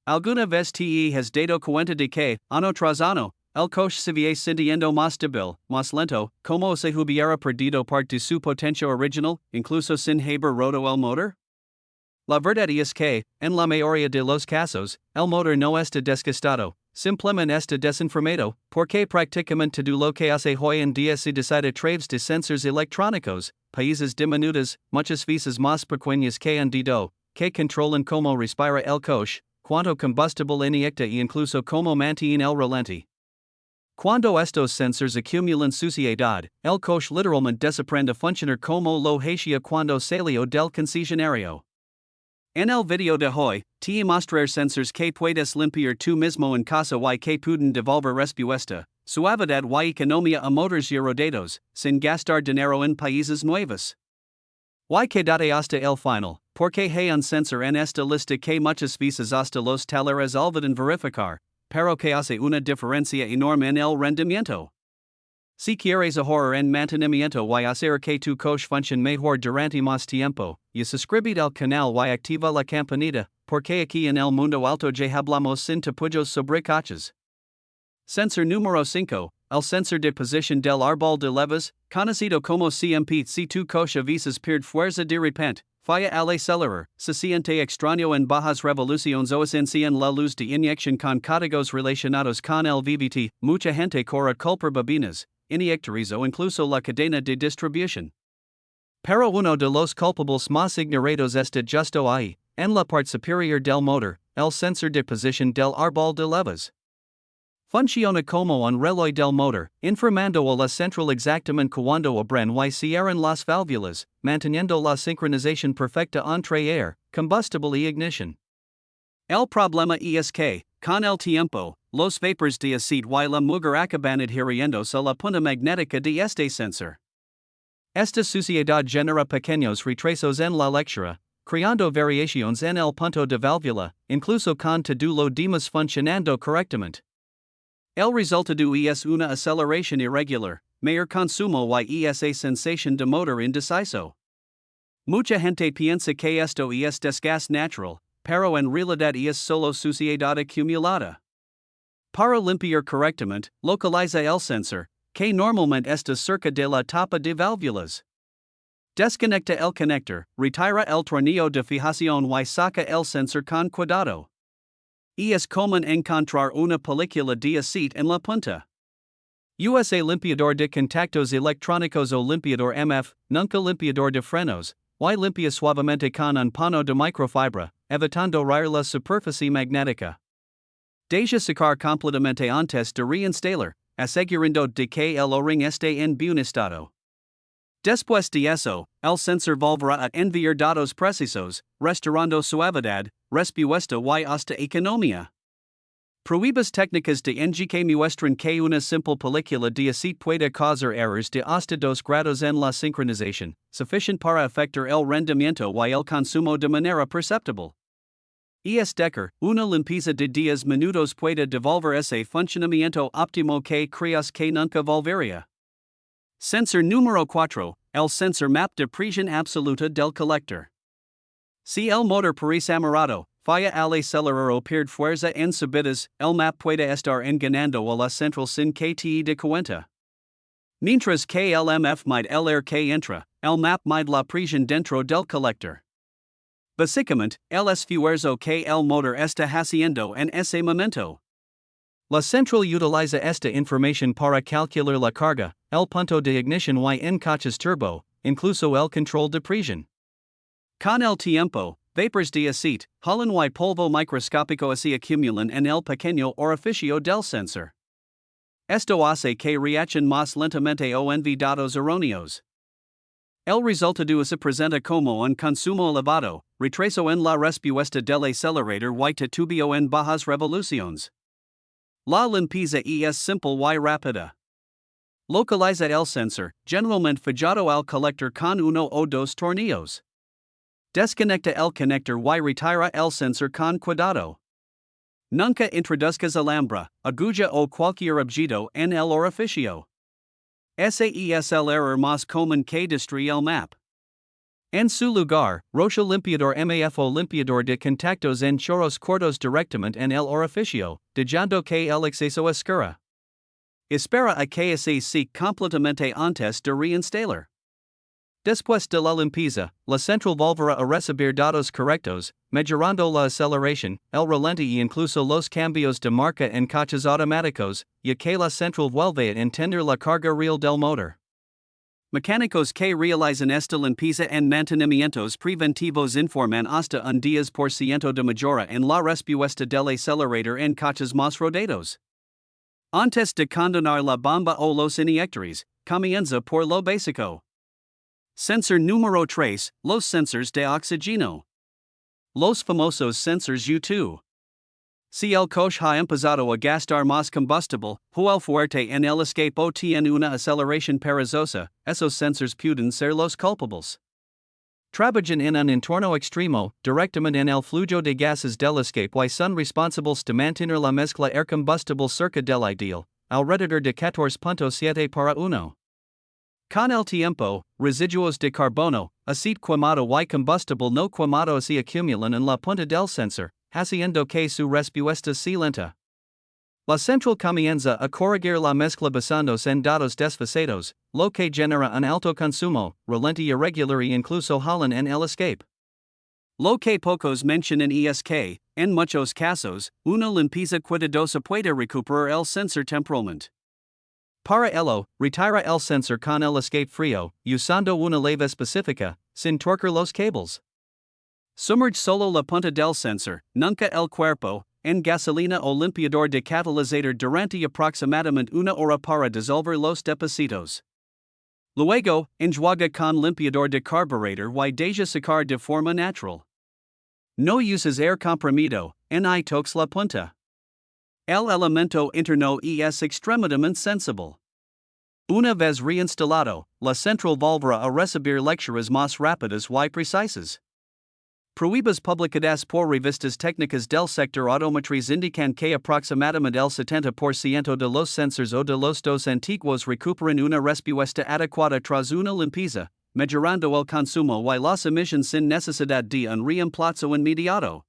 alguna vez te has dado cuenta de que, ano tras ano, el coche se va sintiendo más débil, más lento, como se hubiera perdido parte de su potencia original, incluso sin haber roto el motor? La verdad es que, en la mayoría de los casos, el motor no está desgastado, simplemente está desinformado, porque prácticamente todo lo que hace hoy en día se decide a través de sensores electrónicos, piezas diminutas, muchas veces más pequeñas que un dedo, que controlan cómo respira el coche, cuánto combustible inyecta e incluso cómo mantiene el relente. Cuando estos sensores acumulan suciedad, el coche literalmente desaprende a funcionar como lo hacía cuando salió del concesionario. En el video de hoy, te mostrar sensores que puedes limpiar tú mismo en casa y que pueden devolver respuesta, suavidad y economía a motores y rodados, sin gastar dinero en países nuevos. Y quédate hasta el final, porque hay un sensor en esta lista que muchas veces hasta los talleres olvidan verificar, pero que hace una diferencia enorme en el rendimiento. Si quieres ahorrar en mantenimiento y hacer que tu coche funcione mejor durante más tiempo, y suscríbete al canal y activa la campanita, porque aquí en el Mundo AutoJ hablamos sin tapujos sobre coches. Sensor número 5, el sensor de posición del árbol de levas, conocido como CMP. Si tu coche a veces pierde fuerza de repente, falla al acelerar, se siente extraño en bajas revoluciones o se enciende la luz de inyección con códigos relacionados con el VVT, mucha gente corre culpar bobinas, inyectores o incluso la cadena de distribución. Pero uno de los culpables más ignorados está justo ahí, en la parte superior del motor, el sensor de posición del árbol de levas. Funciona como un reloj del motor, informando a la central exactamente cuando abren y cierran las válvulas, manteniendo la sincronización perfecta entre aire, combustible y ignición. El problema es que, con el tiempo, los vapors de aceite y la mugre acaban adhiriéndose a la punta magnética de este sensor. Esta suciedad genera pequeños retrasos en la lectura, creando variaciones en el punto de válvula, incluso con todo lo demás funcionando correctamente. El resultado es una aceleración irregular, mayor consumo y esa sensación de motor indeciso. Mucha gente piensa que esto es desgaste natural, pero en realidad es solo suciedad acumulada. Para limpiar correctamente, localiza el sensor, que normalmente está cerca de la tapa de válvulas. Desconecta el conector, retira el tornillo de fijación y saca el sensor con cuidado. Es común encontrar una película de aceite en la punta. USA limpiador de contactos electrónicos o limpiador MF, nunca limpiador de frenos, y limpia suavemente con un pano de microfibra, evitando rayar la superficie magnética. Deja secar completamente antes de reinstalar, asegurando de que el o-ring esté en buen estado. Después de eso, el sensor volverá a enviar datos precisos, restaurando suavidad, respuesta y hasta economía. Pruebas técnicas de que muestran que una simple película de aceite puede causar errores de hasta 2 grados en la sincronización, suficiente para afectar el rendimiento y el consumo de manera perceptible. Es decir, una limpieza de 10 minutos puede devolver ese funcionamiento óptimo que creas que nunca volvería. Sensor número 4, el sensor map de presión absoluta del colector. Si el motor parece amarrado, falla al acelerar o pierde fuerza en subidas, el map puede estar engañando a la central sin que te de cuenta. Mientras que el MF mide el aire que entra, el map mide la presión dentro del colector. Básicamente, el esfuerzo que el motor está haciendo en ese momento. La central utiliza esta información para calcular la carga, el punto de ignición y en coches turbo, incluso el control de presión. Con el tiempo, vapors de aceite, hulan y polvo microscópico se acumulan en el pequeño orificio del sensor. Esto hace que reaccionen más lentamente o envíe datos erróneos. El resultado se presenta como un consumo elevado, retraso en la respuesta del acelerador y titubeo en bajas revoluciones. La limpieza es simple y rápida. Localiza el sensor, generalmente fijado al colector con uno o dos tornillos. Desconecta el conector y retira el sensor con cuidado. Nunca introduzcas alambra, aguja o cualquier objeto en el orificio. Ese es el error más común que destruye el map. En su lugar, Rocho limpiador mafo limpiador de contactos en chorros cortos directamente en el orificio, dejando que el exceso escurra. Espera a que se completamente antes de reinstalar. Después de la limpieza, la central volverá a recibir datos correctos, mejorando la aceleración, el ralentí y incluso los cambios de marca en coches automáticos, ya que la central vuelve a entender la carga real del motor. Mecánicos que realizan esta limpieza en mantenimientos preventivos informan hasta un 10% de mejora en la respuesta del acelerador en coches más rodados. Antes de condonar la bomba o los inyectores, comienza por lo básico. Sensor número 3, los sensors de oxígeno. Los famosos sensors U2. Si el coche ha empezado a gastar más combustible, o el fuerte en el escape o tiene una aceleración perezosa, esos sensors pueden ser los culpables. Trabajan en un entorno extremo, directamente en el flujo de gases del escape y son responsables de mantener la mezcla air combustible cerca del ideal, alrededor de 14.7 para 1. Con el tiempo, residuos de carbono, aceite quemado y combustible no quemado se acumulan en la punta del sensor, haciendo que su respuesta sea lenta. La central comienza a corregir la mezcla basándose en datos desfasados, lo que genera un alto consumo, ralentí irregular e incluso jalan en el escape. Lo que pocos mencionan es que, en muchos casos, una limpieza cuidadosa puede recuperar el sensor temporalmente. Para ello, retira el sensor con el escape frío, usando una leva específica, sin torcer los cables. Sumerge solo la punta del sensor, nunca el cuerpo, en gasolina o limpiador de catalizador durante aproximadamente una hora para disolver los depósitos. Luego, enjuaga con limpiador de carburetor y deja secar de forma natural. No uses aire comprimido, ni toques la punta. El elemento interno es extremadamente sensible. Una vez reinstalado, la central volverá a recibir lecturas más rápidas y precisas. Pruebas publicadas por revistas técnicas del sector automotriz indican que aproximadamente el 70% de los sensors o de los dos antiguos recuperan una respuesta adecuada tras una limpieza, mejorando el consumo y las emisiones sin necesidad de un reemplazo inmediato.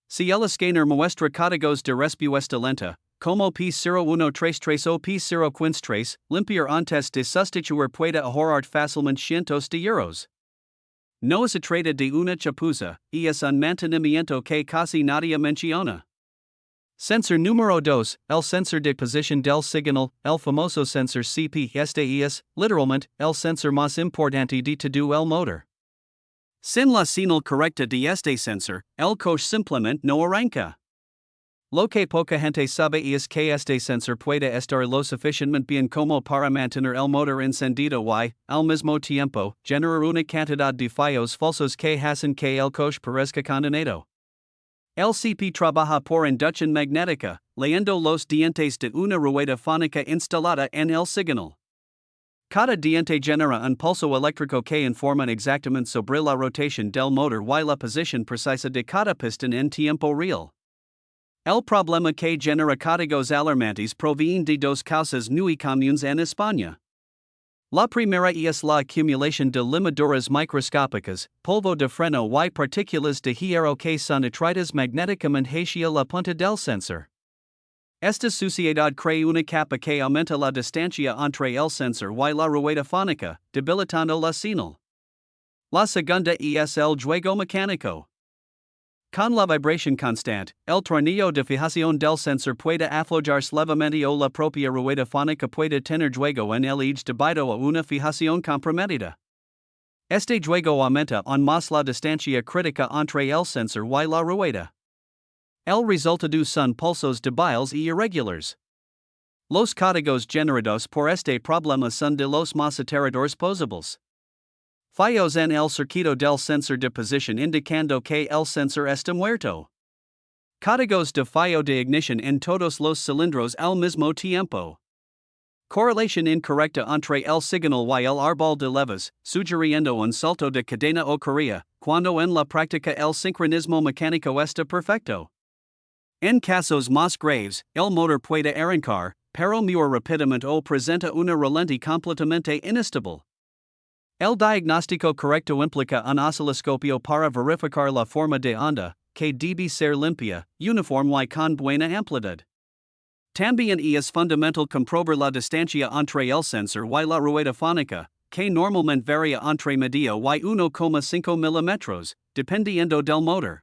Si el escáner muestra códigos de respuesta lenta, como P0133 o P015, limpiar antes de sustituir puede ahorrar fácilmente cientos de euros. No se trata de una chapuza, es un mantenimiento que casi nadie menciona. Sensor número 2, el sensor de posición del signal, el famoso sensor CP. Este es, literalmente, el sensor más importante de todo el motor. Sin la señal correcta de este sensor, el coche simplemente no arranca. Lo que poca gente sabe es que este sensor puede estar lo suficientemente bien como para mantener el motor encendido y, al mismo tiempo, generar una cantidad de fallos falsos que hacen que el coche parezca condenado. El CP trabaja por inducción magnética, leyendo los dientes de una rueda fónica instalada en el signal. Cada diente genera un pulso eléctrico que informa exactamente sobre la rotación del motor y la posición precisa de cada pistón en tiempo real. El problema que genera códigos alarmantes proviene de dos causas muy comunes en España. La primera es la acumulación de limaduras microscópicas, polvo de freno y partículas de hierro que son atraídas magnéticamente hacia la punta del sensor. Esta suciedad crea una capa que aumenta la distancia entre el sensor y la rueda fónica, debilitando la señal. La segunda es el juego mecánico. Con la vibración constante, el tornillo de fijación del sensor puede aflojarse levemente o la propia rueda fónica puede tener juego en el eje debido a una fijación comprometida. Este juego aumenta aún más la distancia crítica entre el sensor y la rueda. El resultado son pulsos débiles y irregulares. Los códigos generados por este problema son de los más aterradores posibles. Fallos en el circuito del sensor de posición indicando que el sensor está muerto. Códigos de fallo de ignición en todos los cilindros al mismo tiempo. Correlación incorrecta entre el signal y el árbol de levas, sugiriendo un salto de cadena o correa, cuando en la práctica el sincronismo mecánico está perfecto. En casos más graves, el motor puede arrancar, pero muy rápidamente o presenta una ralentí completamente inestable. El diagnóstico correcto implica un osciloscopio para verificar la forma de onda, que debe ser limpia, uniforme y con buena amplitud. También es fundamental comprobar la distancia entre el sensor y la rueda fónica, que normalmente varía entre medio y 1,5 mm, dependiendo del motor.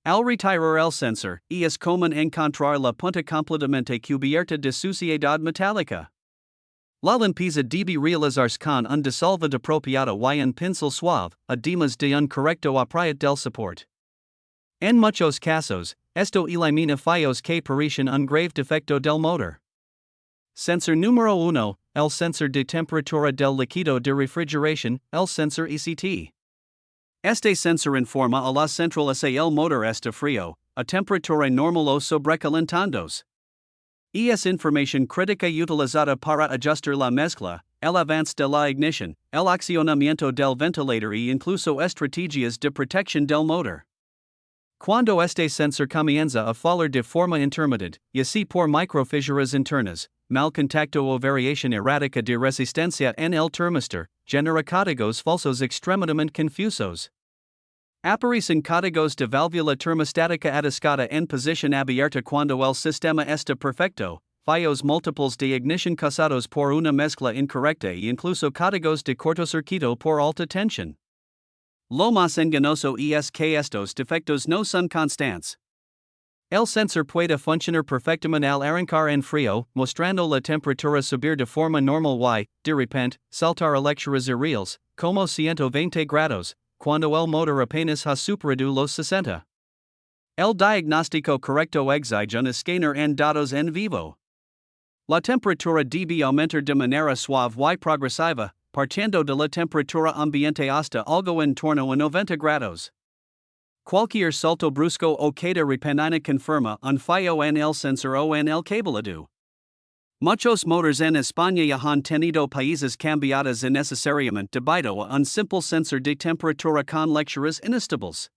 Al retirar el sensor, es común encontrar la punta completamente cubierta de suciedad metálica. La limpieza debe realizarse con un dissolvente apropiado y un pincel suave, además de un correcto apriete del soporte. En muchos casos, esto elimina fallos que parecen un grave defecto del motor. Sensor número 1, el sensor de temperatura del líquido de refrigeración, el sensor ECT. Este sensor informa a la central si el motor está frío, a temperatura normal o sobrecalentándose. Es información crítica utilizada para ajustar la mezcla, el avance de la ignición, el accionamiento del ventilador e incluso estrategias de protección del motor. Cuando este sensor comienza a fallar de forma intermitente, ya sea por microfisuras internas, mal contacto o variación errática de resistencia en el termistor, genera códigos falsos extremadamente confusos. Aparecen códigos de válvula termostática atascada en posición abierta cuando el sistema está perfecto, fallos múltiples de ignición causados por una mezcla incorrecta e incluso códigos de cortocircuito por alta tensión. Lo más engañoso es que estos defectos no son constantes. El sensor puede funcionar perfectamente al arrancar en frío, mostrando la temperatura subir de forma normal y, de repente, saltar a lecturas irreales, como 120 grados, cuando el motor apenas ha superado los 60. El diagnóstico correcto exige un escáner en datos en vivo. La temperatura debe aumentar de manera suave y progresiva, partiendo de la temperatura ambiente hasta algo en torno a 90 grados. Cualquier salto brusco o queda repentina confirma un fallo en el sensor o en el cableado. Muchos motores en España ya han tenido piezas cambiadas innecesariamente debido a un simple sensor de temperatura con lecturas inestables.